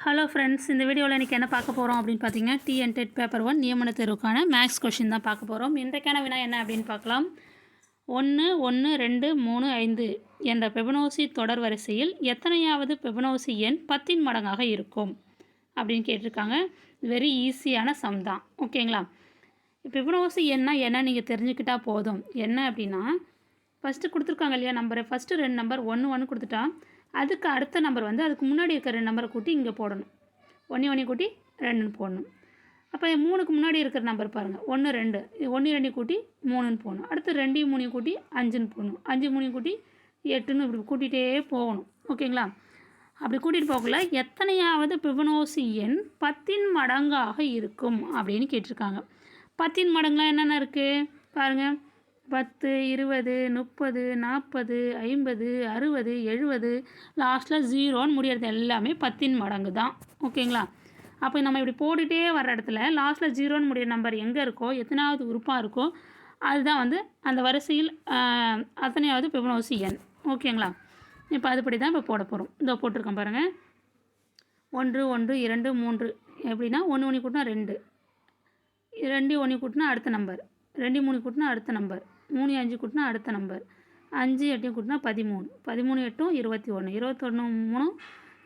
Hello friends, இந்த வீடியோவில் இன்றைக்கி என்ன பார்க்க போகிறோம் அப்படின்னு பார்த்தீங்கன்னா, TNTET பேப்பர் 1 நியமன தேர்வுக்கான மேக்ஸ் கொஷின் தான் பார்க்க போகிறோம். இன்றைக்கான வினா என்ன அப்படின்னு பார்க்கலாம். 1 1 2 3 5 என்ற பெபனோசி தொடர் வரிசையில் எத்தனையாவது பெபனோசி எண் 10 மடங்காக இருக்கும் அப்படின்னு கேட்டிருக்காங்க. வெரி ஈஸியான சம் தான், ஓகேங்களா. பெபனோசி எண்ணா என்ன நீங்கள் தெரிஞ்சுக்கிட்டால் போதும். என்ன அப்படின்னா, ஃபஸ்ட்டு கொடுத்துருக்காங்க இல்லையா நம்பரை, ஃபஸ்ட்டு 2 நம்பர் 1 1 கொடுத்துட்டா அதுக்கு அடுத்த நம்பர் வந்து அதுக்கு முன்னாடி இருக்கிற 2 நம்பரை கூட்டி இங்கே போடணும். 1 1 கூட்டி 2ன்னு போடணும். அப்போ 3க்கு முன்னாடி இருக்கிற நம்பர் பாருங்கள், 1 2, 1 2 கூட்டி 3ன்னு போடணும். அடுத்து 2 3 கூட்டி 5ன்னு போடணும். 5 3 கூட்டி 8ன்னு இப்படி கூட்டிகிட்டே போகணும், ஓகேங்களா. அப்படி கூட்டிகிட்டு போகல எத்தனையாவது பிபனோசி எண் 10 மடங்காக இருக்கும் அப்படின்னு கேட்டிருக்காங்க. 10 மடங்குலாம் என்னென்ன இருக்குது பாருங்கள். 10 20 30 40 50 60 70 லாஸ்ட்டில் 0ன்னு முடியறது எல்லாமே 10 மடங்கு தான், ஓகேங்களா. அப்போ நம்ம இப்படி போட்டுகிட்டே வர்ற இடத்துல லாஸ்ட்டில் 0ன்னு முடிய நம்பர் எங்கே இருக்கோ, எத்தனாவது உறுப்பாக இருக்கோ அதுதான் வந்து அந்த வரிசையில் அத்தனையாவது பிபனோசி எண், ஓகேங்களா. இப்போ அதுபடி தான் இப்போ போட போகிறோம். இதோ போட்டிருக்கோம் பாருங்கள். 1 1 2 3 எப்படின்னா 1 1 கூட்டினா 2, 2 1 கூட்டினா அடுத்த நம்பர், 2 3 கூட்டினா அடுத்த நம்பர், 3 5 கூட்டினா அடுத்த நம்பர், 5 8 கூட்டினா 13, 13 8 21, 21 3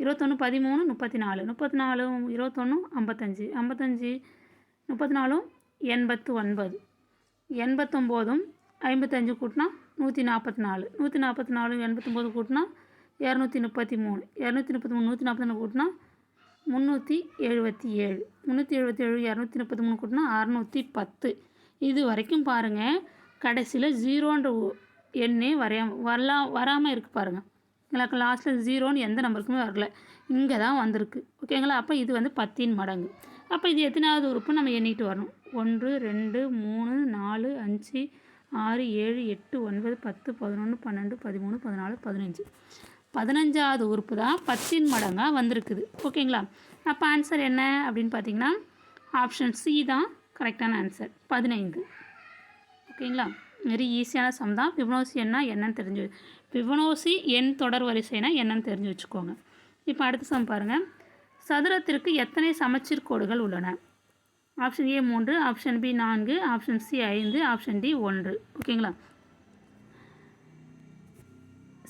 21 13 34, 34 21 55, 55 34 89, 89 55 கூட்டினா 144, 144 89 கூட்டினா 233, 233 144 கூட்டினா 377, 377 233 கூட்டினா 610. இது வரைக்கும் பாருங்கள். கடைசியில் 0ன்ற எண்ணே வராமல் இருக்குது பாருங்கள். எனக்கு லாஸ்ட்டில் 0ன்னு எந்த நம்பருக்குமே வரல, இங்கே தான் வந்திருக்கு, ஓகேங்களா. அப்போ இது வந்து 10 மடங்கு. அப்போ இது எத்தனாவது உறுப்பு நம்ம எண்ணிட்டு வரணும். 1 2 3 4 5 6 7 8 9 10 11 12 13 14 15 15வது உறுப்பு தான் 10 மடங்காக வந்திருக்குது, ஓகேங்களா. அப்போ ஆன்சர் என்ன அப்படின்னு பார்த்தீங்கன்னா ஆப்ஷன் சி தான் கரெக்டான ஆன்சர், 15, ஓகேங்களா. வெரி ஈஸியான சம் தான். பிபனோசி எண்ணா என்னன்னு பிபனோசி எண் தொடர் வரிசைனா என்னன்னு தெரிஞ்சு வச்சுக்கோங்க. இப்போ அடுத்த சம் பாருங்கள். சதுரத்திற்கு எத்தனை சமச்சீர் கோடுகள் உள்ளன? Option A 3, option B 4, option C 5, option D 1, ஓகேங்களா.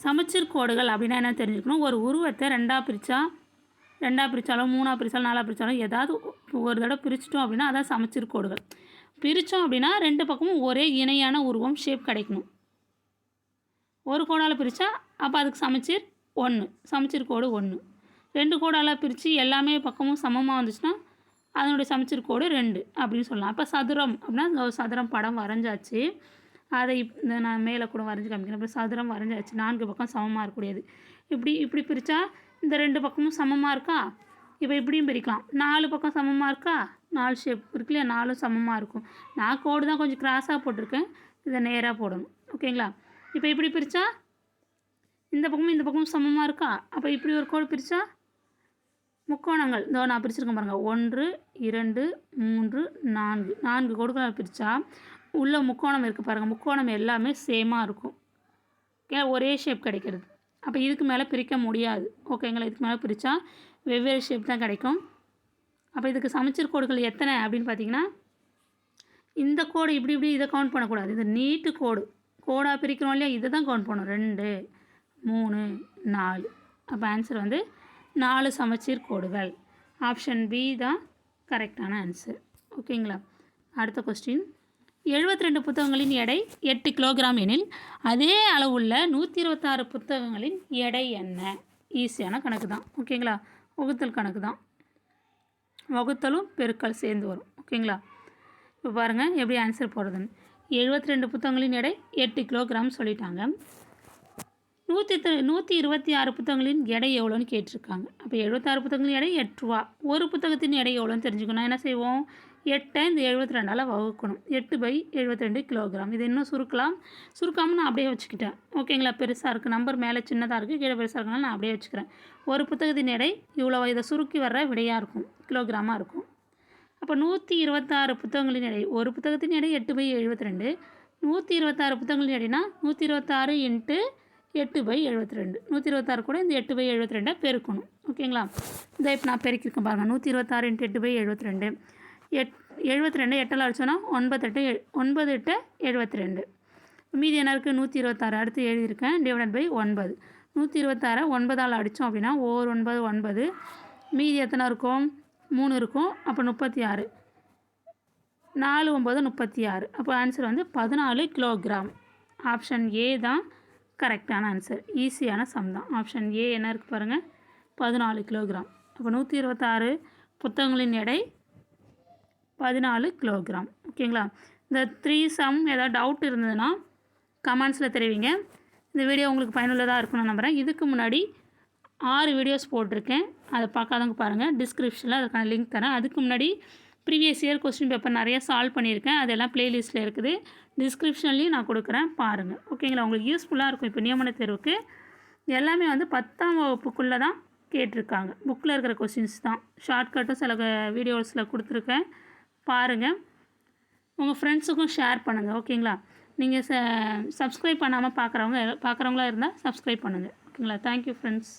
சமச்சீர் கோடுகள் அப்படின்னா என்ன தெரிஞ்சுக்கணும். ஒரு உருவத்தை ரெண்டாக பிரித்தாலும் 3ஆக பிரித்தாலும் 4ஆக பிரித்தாலும் ஏதாவது ஒரு தடவை பிரிச்சிட்டோம் அப்படின்னா அதான் சமச்சீர் கோடுகள். பிரித்தோம் அப்படின்னா 2 பக்கமும் ஒரே இணையான உருவம் ஷேப் கிடைக்கணும். ஒரு கோடால் பிரித்தா அப்போ அதுக்கு சமச்சீர் 1, சமச்சீர் கோடு 1. 2 கோடால் பிரித்து எல்லாமே பக்கமும் சமமாக வந்துச்சுன்னா அதனுடைய சமச்சீர் கோடு 2 அப்படின்னு சொல்லலாம். அப்போ சதுரம் அப்படின்னா சதுரம் படம் வரைஞ்சாச்சு. அதை நான் மேலே கூட வரைஞ்சி காமிக்கிறேன். இப்போ சதுரம் வரைஞ்சாச்சு, 4 பக்கம் சமமாக இருக்கக்கூடியது. இப்படி பிரித்தா இந்த 2 பக்கமும் சமமாக இருக்கா. இப்போ இப்படியும் பிரிக்கலாம். 4 பக்கம் சமமாக இருக்கா, 4 ஷேப் இருக்கு இல்லையா, 4 சமமாக இருக்கும். நான் கோடு தான் கொஞ்சம் கிராஸாக போட்டிருக்கேன், இதை நேராக போடணும், ஓகேங்களா. இப்போ இப்படி பிரித்தா இந்த பக்கமும் சமமாக இருக்கா. அப்போ இப்படி ஒரு கோடு பிரித்தா முக்கோணங்கள் இதோ நான் பிரிச்சுருக்கேன் பாருங்கள். 1 2 3 4 4 கோடுகளை பிரித்தா உள்ள முக்கோணம் இருக்குது பாருங்கள். முக்கோணம் எல்லாமே சேமாக இருக்கும், ஓகே, ஒரே ஷேப் கிடைக்கிறது. அப்போ இதுக்கு மேலே பிரிக்க முடியாது, ஓகேங்களா. இதுக்கு மேலே பிரித்தா வெவ்வேறு ஷேப் தான் கிடைக்கும். அப்போ இதுக்கு சமச்சீர் கோடுகள் எத்தனை அப்படின்னு பார்த்தீங்கன்னா, இந்த கோடு இப்படி இதை கவுண்ட் பண்ணக்கூடாது. இது நீட்டு கோடாக பிரிக்கிறோம் இல்லையா, இதை தான் கவுண்ட் பண்ணணும். 2 3 4. அப்போ ஆன்சர் வந்து 4 சமச்சீர் கோடுகள். ஆப்ஷன் பி தான் கரெக்டான ஆன்சர், ஓகேங்களா. அடுத்த கொஸ்டின். 72 புத்தகங்களின் எடை 8 கிலோகிராம் எனில் அதே அளவுள்ள 126 புத்தகங்களின் எடை என்ன? ஈஸியான கணக்கு தான், ஓகேங்களா. வகுத்தல் கணக்கு தான், வகுத்தலும் பெருக்கல் சேர்ந்து வரும், ஓகேங்களா. இப்போ பாருங்கள் எப்படி ஆன்சர் போடுறதுன்னு. 72 புத்தகங்களின் எடை 8 கிலோகிராம் சொல்லிட்டாங்க. 126 புத்தகங்களின் எடை எவ்வளோன்னு கேட்டிருக்காங்க. அப்போ 76 புத்தகங்களின் எடை 8 ரூபா. ஒரு புத்தகத்தின் எடை எவ்வளோன்னு தெரிஞ்சுக்கணும். என்ன செய்வோம், 8 இந்த 72ஆல் வகுக்கணும். 8/72 கிலோகிராம். இது இன்னும் சுருக்காமல் நான் அப்படியே வச்சுக்கிட்டேன், ஓகேங்களா. பெருசாக இருக்குது நம்பர், மேலே சின்னதாக இருக்குது, கீழே பெருசாக இருக்கனால நான் அப்படியே வச்சுக்கிறேன். ஒரு புத்தகத்தின் எடை இவ்வளோ, இதை சுருக்கி வர்ற விடையாக இருக்கும், கிலோகிராமாக இருக்கும். அப்போ 126 புத்தகங்களின் எடை, ஒரு புத்தகத்தின் எடை 8/72. 126 புத்தகங்களின் எடைனா 126 × 8/72. 126 கூட இந்த 8/72 பெருக்கணும். ஓகேங்களா? இதை இப்போ நான் பெருக்கியிருக்கேன் பாருங்கள். 126 × 8/72. 72 8ஆல் அடிச்சோன்னா 9 8 72. மீதி என்ன இருக்குது? 126 அடுத்து எழுதியிருக்கேன். /9. 126 9ஆல் அடித்தோம் அப்படின்னா 9 9. மீதி எத்தனை இருக்கும்? 3 இருக்கும். அப்போ 36. 4 9 36. அப்போ ஆன்சர் வந்து 14 கிலோகிராம். ஆப்ஷன் ஏ தான் கரெக்டான ஆன்சர். ஈஸியான சம் தான். ஆப்ஷன் ஏ என்ன இருக்குது பாருங்கள், 14 கிலோகிராம். அப்போ 126 புத்தகங்களின் எடை 14 கிலோகிராம். ஓகேங்களா? இந்த 3 சம் ஏதாவது டவுட் இருந்ததுன்னா கமெண்ட்ஸில் தெரிவிங்க. இந்த வீடியோ உங்களுக்கு பயனுள்ளதாக இருக்கும்னு நம்புகிறேன். இதுக்கு முன்னாடி 6 வீடியோஸ் போட்டிருக்கேன். அதை பார்க்காதவங்க பாருங்கள். டிஸ்கிரிப்ஷனில் அதுக்கான லிங்க் தரேன். அதுக்கு முன்னாடி ப்ரீவியஸ் இயர் கொஸ்டின் பேப்பர் நிறைய சால்வ் பண்ணியிருக்கேன். அதெல்லாம் ப்ளேலிஸ்ட்டில் இருக்குது. டிஸ்கிரிப்ஷன்லேயும் நான் கொடுக்குறேன், பாருங்கள். ஓகேங்களா? உங்களுக்கு யூஸ்ஃபுல்லாக இருக்கும். இப்போ நியமன தேர்வுக்கு எல்லாமே வந்து 10ஆம் வகுப்புக்குள்ளே தான் கேட்டிருக்காங்க. புக்கில் இருக்கிற கொஸ்டின்ஸ் தான். ஷார்ட்கட்டும் சில வீடியோஸில் கொடுத்துருக்கேன், பாருங்கள். உங்கள் ஃப்ரெண்ட்ஸுக்கும் ஷேர் பண்ணுங்கள். ஓகேங்களா? நீங்கள் சப்ஸ்கிரைப் பண்ணாமல் பார்க்குறவங்களா இருந்தால் சப்ஸ்கிரைப் பண்ணுங்கள். ஓகேங்களா? Thank you friends.